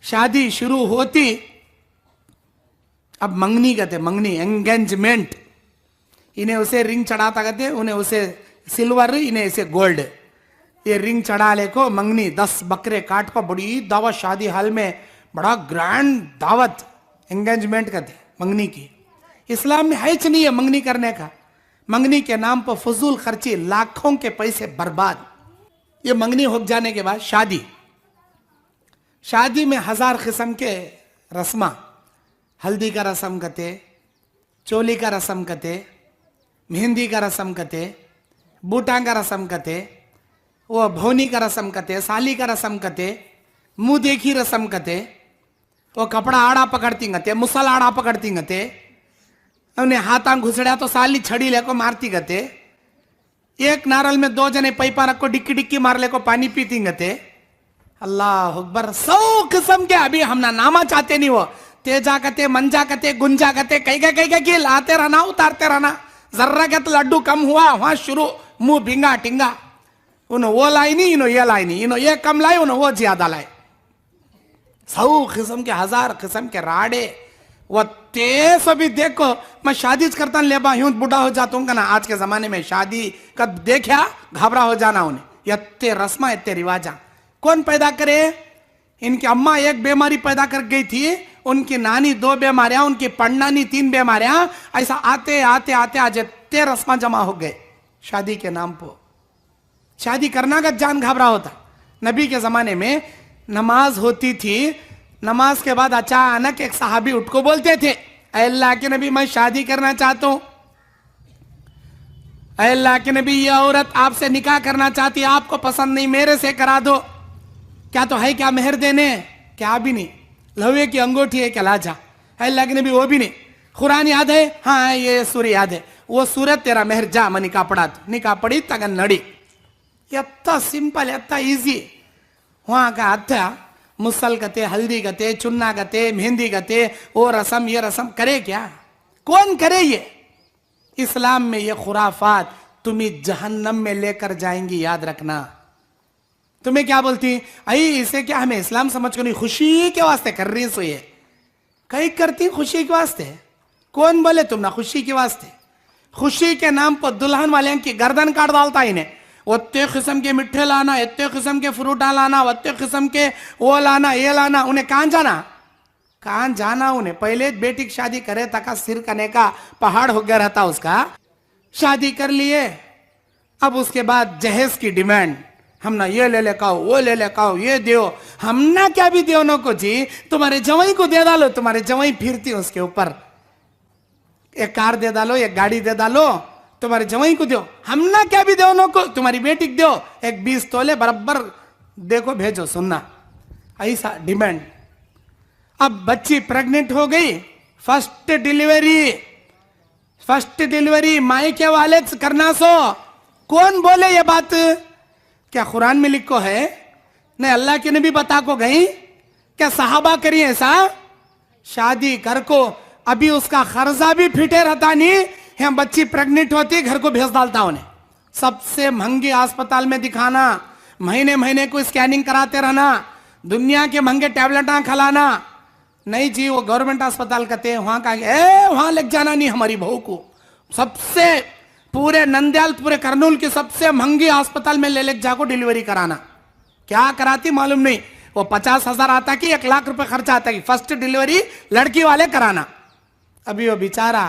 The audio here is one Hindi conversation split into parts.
शादी शुरू होती, अब मंगनी कहते, मंगनी एंगेजमेंट, इन्हें उसे रिंग चढ़ाता कहते, उन्हें उसे सिल्वर, इन्हें इसे गोल्ड। ये रिंग चढ़ा ले को मंगनी, 10 बकरे काट को बड़ी दावत, शादी हाल में बड़ा ग्रैंड दावत, एंगेजमेंट कहते मंगनी की। इस्लाम में हैच नहीं है मंगनी करने का। मंगनी के नाम पर फजूल खर्ची, लाखों के पैसे बर्बाद। ये मंगनी हो जाने के बाद शादी, शादी में 1000 किस्म के रस्मा, हल्दी का रस्म कहते, चोली का रस्म कहते, मेहंदी का रस्म कहते, बूटा का रस्म कहते, वो भौनी का रस्म कहते, साली का रस्म कहते, मुंह देखी रस्म कहते, वो कपड़ा आड़ा पकड़ती गते, मुसल आड़ा पकड़ती गते, उन्हें हाथा घुसड़ा तो साली छड़ी लेको मारती गते, एक नारल में 2 जने पैपा रखो डिक्की डिक्की मार लेको पानी पीती गते। अल्लाह अकबर, 100 किस्म के। अभी हम ना नामा चाहते नहीं, वो तेजा कहते, मंजा कहते, गुंजा कहते, कई की लाते रहना, उतारते रहना। जर्रा के तो लड्डू कम हुआ, वहां शुरू मुंह भिंगा टिंगा, उन्होंने वो लाई नहीं, इन्हों ये लाई नहीं, इन्हों ये कम लाई, उन्होंने वो ज्यादा लाए। 100 किस्म के, 1000 किस्म के राड़े। वो तेज अभी देखो, मैं शादी करता ले यूं बुढ़ा हो जाता हूँ ना। आज के जमाने में शादी का देखा घबरा हो जाना उन्हें। इतने रस्मा, इतने रिवाजा कौन पैदा करे? इनकी अम्मा एक बीमारी पैदा कर गई थी, उनकी नानी 2 बीमारियां, उनकी पड़नानी 3 बीमारियां। ऐसा आते आते आते आज इतने रस्मा जमा हो गए शादी के नाम पर। शादी करना का जान घबरा होता। नबी के जमाने में नमाज होती थी, नमाज के बाद अचानक एक सहाबी उठ को बोलते थे, अल्लाह के नबी मैं शादी करना चाहता हूं, अल्लाह के नबी ये औरत आपसे निकाह करना चाहती है, आपको पसंद नहीं, मेरे से करा दो। क्या तो है क्या मेहर देने? क्या भी नहीं। लोहे की अंगूठी है क्या लाजा? अल्लाह के नबी वो भी नहीं। कुरान याद है? हाँ ये सूर्य याद है, वो सूरत तेरा मेहर जा, मैं निकाह पढ़ा दो। निकाह पढ़ी तगन नड़ी। इतना सिंपल, इतना इजी। वहां का हत्या मुसल गते, हल्दी गते, चुन्ना गते, मेहंदी गते, वो रस्म ये रस्म करे क्या? कौन करे ये? इस्लाम में ये खुराफात तुम्हें जहन्नम में लेकर जाएंगी, याद रखना। तुम्हें क्या बोलती, आई इसे क्या हमें इस्लाम समझ को नहीं, खुशी के वास्ते कर रही सो ये कहीं करती, खुशी के वास्ते। कौन बोले तुम ना खुशी के वास्ते? खुशी के नाम पर दुल्हन वाले की गर्दन काट डालता इन्हें। इतने किस्म के मिठे लाना, इतने किस्म के फ्रूटा लाना, इतने किस्म के वो लाना, ये लाना। उन्हें कहां जाना? कहां जाना उन्हें? पहले बेटी की शादी करे तक सिर करने का पहाड़ हो गया रहता उसका। शादी कर लिए, अब उसके बाद जहेज की डिमांड, हम ना ये ले लेकाओ, वो ले लेकाओ, ये दियो, हम ना क्या भी दियो नो को जी, तुम्हारे जवाई को दे डालो। तुम्हारे जवाई फिरती उसके ऊपर, एक कार दे डालो, एक गाड़ी दे डालो, तुम्हारे जवाई को दो। हम ना क्या भी दो नो को, तुम्हारी बेटी को दो, एक 20 तोले बराबर देखो भेजो। सुनना, ऐसा डिमांड। अब बच्ची प्रेग्नेंट हो गई, फर्स्ट डिलीवरी मायके वाले करना सो। कौन बोले ये बात? क्या कुरान में लिखो है? नहीं अल्लाह के नबी बता को गई क्या? सहाबा करिए ऐसा? शादी कर को अभी उसका खर्चा भी फिटे रहता नहीं, हम बच्ची प्रेग्नेंट होती घर को भेज डालता उन्हें। सबसे महंगे अस्पताल में दिखाना, महीने महीने को स्कैनिंग कराते रहना, दुनिया के महंगे टैबलेट खिलाना। नहीं जी, वो गवर्नमेंट अस्पताल कहते हैं, वहां का वहां लग जाना नहीं हमारी बहू को। सबसे पूरे नंदयाल, पूरे करनूल के सबसे महंगे अस्पताल में ले जाको डिलीवरी कराना। क्या कराती मालूम नहीं, वो 50,000 आता कि 1 लाख रुपए खर्चा आता कि फर्स्ट डिलीवरी लड़की वाले कराना। अभी वो बेचारा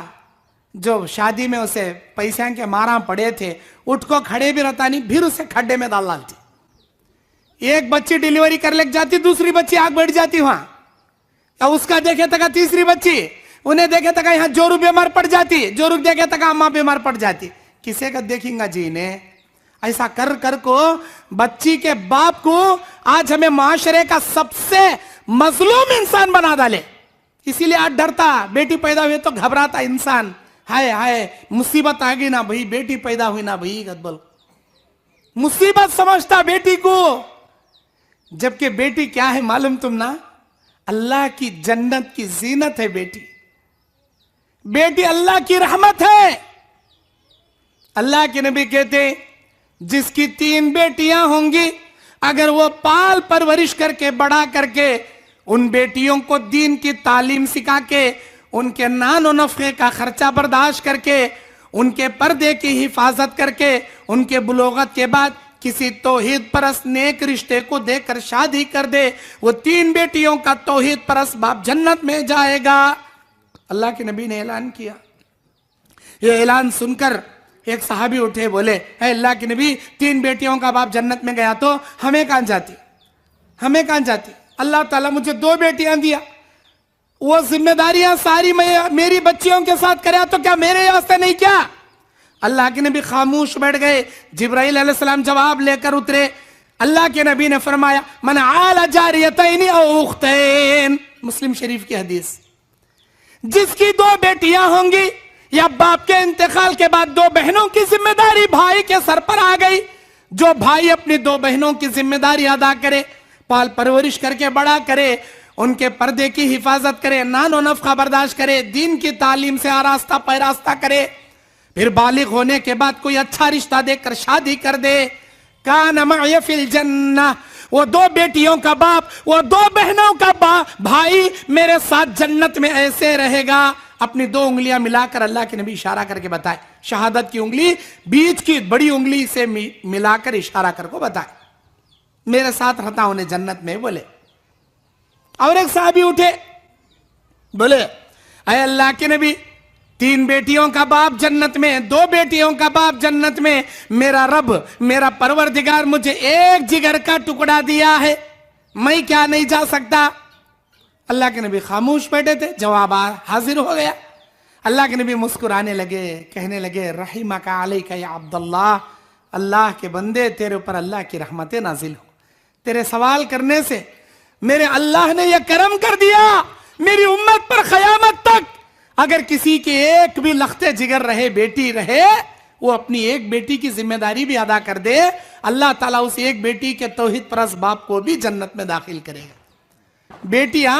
जो शादी में उसे पैसे के मारा पड़े थे, उठ को खड़े भी रहता नहीं, फिर उसे खड्डे में डाल डालती। एक बच्ची डिलीवरी कर ले जाती, दूसरी बच्ची आग बैठ जाती वहां। अब उसका देखे तक तीसरी बच्ची, उन्हें देखे तक यहाँ जोरू बीमार पड़ जाती, जोरू देखे तक अम्मा बीमार पड़ जाती। किसे का देखेंगा जी ने? ऐसा कर कर को बच्ची के बाप को आज हमें माशरे का सबसे मजलूम इंसान बना डाले। इसीलिए आज डरता, बेटी पैदा हुई तो घबराता इंसान। हाय हाय मुसीबत आ गई ना भाई, बेटी पैदा हुई ना भाई, गदबल मुसीबत समझता बेटी को। जबकि बेटी क्या है मालूम तुम ना? अल्लाह की जन्नत की जीनत है बेटी। बेटी अल्लाह की रहमत है। अल्लाह के नबी कहते, जिसकी 3 बेटियां होंगी, अगर वो पाल परवरिश करके बड़ा करके उन बेटियों को दीन की तालीम सिखा के, उनके नान नफ़े का खर्चा बर्दाश्त करके, उनके पर्दे की हिफाजत करके, उनके बुलोगत के बाद किसी तौहीद परस्त नेक रिश्ते को देकर शादी कर दे, वो 3 बेटियों का तौहीद परस्त बाप जन्नत में जाएगा। अल्लाह के नबी ने ऐलान किया। ये ऐलान सुनकर एक सहाबी उठे, बोले, है अल्लाह के नबी, 3 बेटियों का बाप जन्नत में गया तो हमें कहां जाती, हमें कहां जाती? अल्लाह ताला मुझे 2 बेटियां दिया, वो जिम्मेदारियां सारी मैं मेरी बच्चियों के साथ कराया तो क्या मेरे वास्ते नहीं? क्या? अल्लाह के नबी खामोश बैठ गए। जिब्राइल अलैहिस्सलाम जवाब लेकर उतरे। अल्लाह के नबी ने फरमाया, मन आला जारियतैन औ उख्तैन, मुस्लिम शरीफ की हदीस, जिसकी 2 बेटियां होंगी या बाप के इंतकाल के बाद 2 बहनों की जिम्मेदारी भाई के सर पर आ गई, जो भाई अपनी 2 बहनों की जिम्मेदारी अदा करे, पाल परवरिश करके बड़ा करे, उनके पर्दे की हिफाजत करे, नानो नफका बर्दाश्त करे, दीन की तालीम से आरास्ता पैरास्ता करे, फिर बालिग होने के बाद कोई अच्छा रिश्ता देकर शादी कर दे, कान मअय फिल जन्नह, वो 2 बेटियों का बाप, वो 2 बहनों का भाई मेरे साथ जन्नत में ऐसे रहेगा। अपनी 2 उंगलियां मिलाकर अल्लाह के नबी इशारा करके बताए, शहादत की उंगली बीच की बड़ी उंगली से मिलाकर इशारा करके बताए, मेरे साथ रहता उन्हें जन्नत में। बोले, और एक साहबी उठे, बोले, अय अल्लाह के नबी, 3 बेटियों का बाप जन्नत में, 2 बेटियों का बाप जन्नत में, मेरा रब, मेरा परवरदिगार मुझे एक जिगर का टुकड़ा दिया है, मैं क्या नहीं जा सकता? अल्लाह के नबी खामोश बैठे थे, जवाब हाजिर हो गया। अल्लाह के नबी मुस्कुराने लगे, कहने लगे, रहीमका अलैका या अब्दुल्लाह, अल्लाह के बंदे, तेरे ऊपर अल्लाह की रहमतें नाजिल हो। तेरे सवाल करने से मेरे अल्लाह ने यह करम कर दिया, मेरी उम्मत पर क़यामत तक अगर किसी के एक भी लख्ते जिगर रहे, बेटी रहे, वो अपनी एक बेटी की जिम्मेदारी भी अदा कर दे, अल्लाह ताला उस एक बेटी के तौहीद परस्त बाप को भी जन्नत में दाखिल करेगा। बेटियां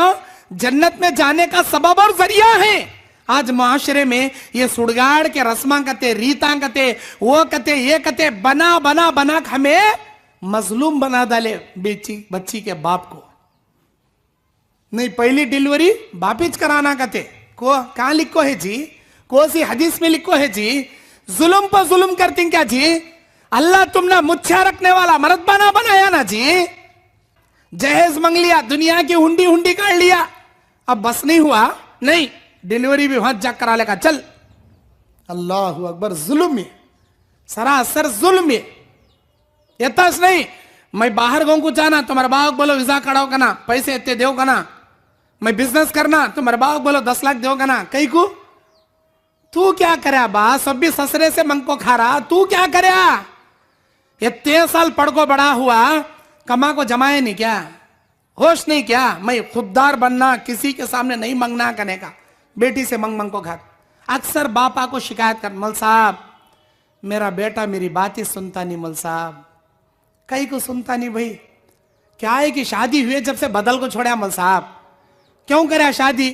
जन्नत में जाने का सबब और जरिया हैं। आज माशरे में ये सुड़गाड़ के रस्मा कते, रीता कते, वो कते, ये कते, बना बना बना हमें मजलूम बना डाले बच्ची के बाप को। नहीं, पहली डिलीवरी बापिच कराना कते को कहां लिखो है जी, कौन सी हदीस में लिखो है जी? जुल्म पर जुल्म करती क्या जी? अल्लाह तुमने मुच्छा रखने वाला मर्द बनाया ना जी, जहेज मंग लिया, दुनिया की हुंडी हुंडी काट लिया, अब बस नहीं हुआ, नहीं डिलीवरी भी वहां जा करा लेगा, चल। अल्लाह अकबर, जुल्म में, सरासर जुल्म में। यताश नहीं, मैं बाहर गाँव को जाना, तुम्हारे बाप बोलो वीजा कड़ाओ करना, पैसे इतने दो करना, मैं बिजनेस करना, तुम्हारे बाप बोलो 10 लाख दो करना, कई को तू क्या करे बा? सब भी ससरे से मंग को खा रहा, तू क्या करे? ये 13 साल पढ़ को बड़ा हुआ, कमा को जमाए नहीं क्या? होश नहीं क्या? मैं खुददार बनना, किसी के सामने नहीं मंगना करने का, बेटी से मंग को खा। अक्सर बापा को शिकायत कर, मल साहब मेरा बेटा मेरी बात ही सुनता नहीं, मल साहब कहीं को सुनता नहीं। भाई क्या है कि शादी हुए जब से बदल को छोड़ा, मल साहब क्यों करे शादी?